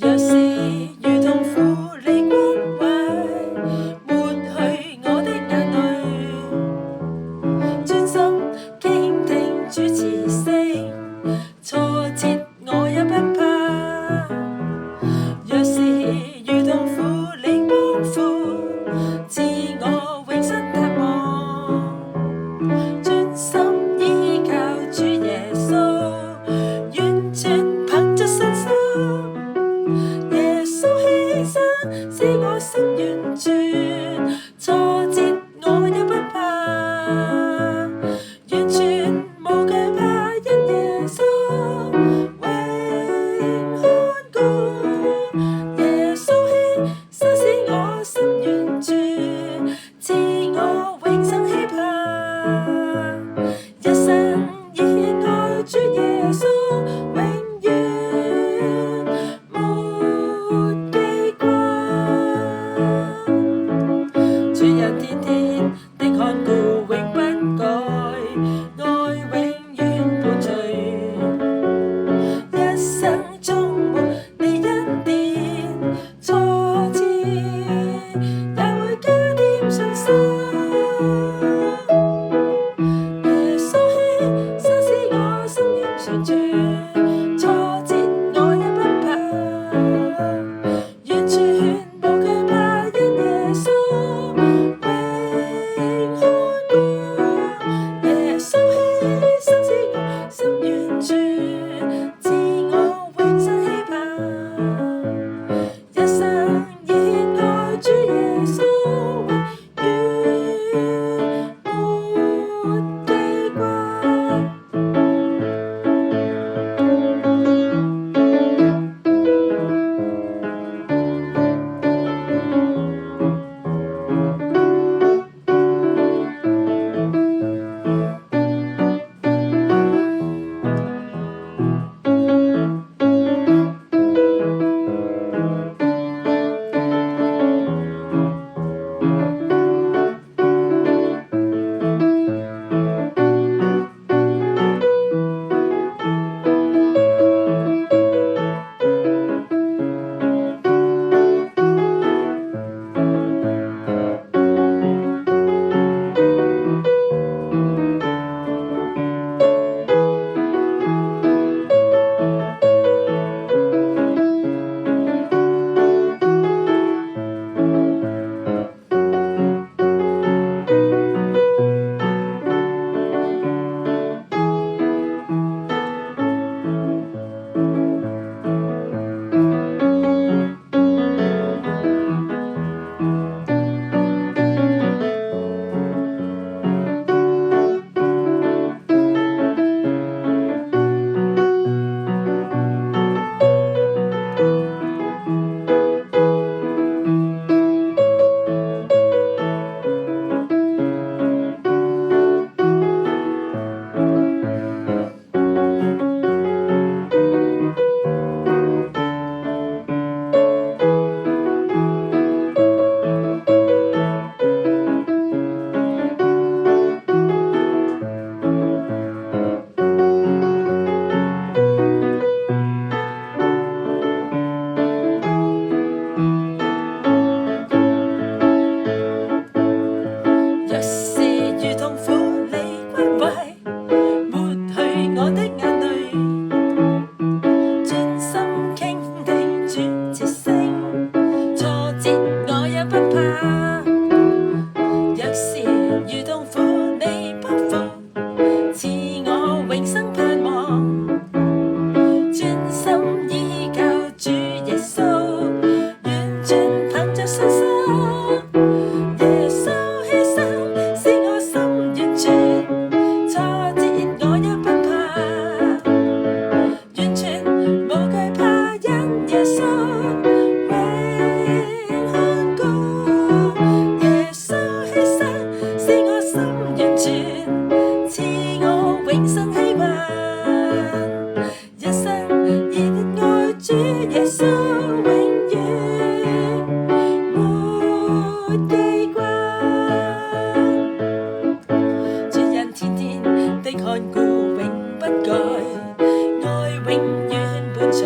若是遇痛苦你關懷，抹去我的眼淚，專心傾聽主慈聲，挫折我也不怕。若是遇痛苦你幫扶，賜我永生盼望，專心依靠主耶穌，完全憑着信心。耶穌犧牲使我心完全，挫折我也不怕，完全無懼怕，因耶穌永看顧。耶穌犧牲使我心完全，賜我永生希盼，一生熱愛主耶穌，永遠沒記掛。主人天天的看顧永不改，愛永遠伴隨，一生中沒你恩典，挫折也會加添信心。耶穌犧牲使我心完全，挫折我也不怕，完全無懼怕，因耶穌永看顧。耶穌犧牲使我心完全，賜我永生希盼，一生熱愛主耶穌，永遠沒記掛。若是遇痛苦你關懷，抹去我的眼淚，專心傾聽主慈聲，挫折我也不怕。若是遇痛苦你幫扶，賜我永生盼望，專心依靠主耶穌，完全憑着信心。耶穌犧牲使我心完全，挫折我也不怕，完全無懼怕，因耶穌永看顧。耶穌犧牲使我心完全，賜我永生希盼，一生熱愛主耶穌，永遠沒記掛。主人天天的看顧永不改，愛永遠伴隨。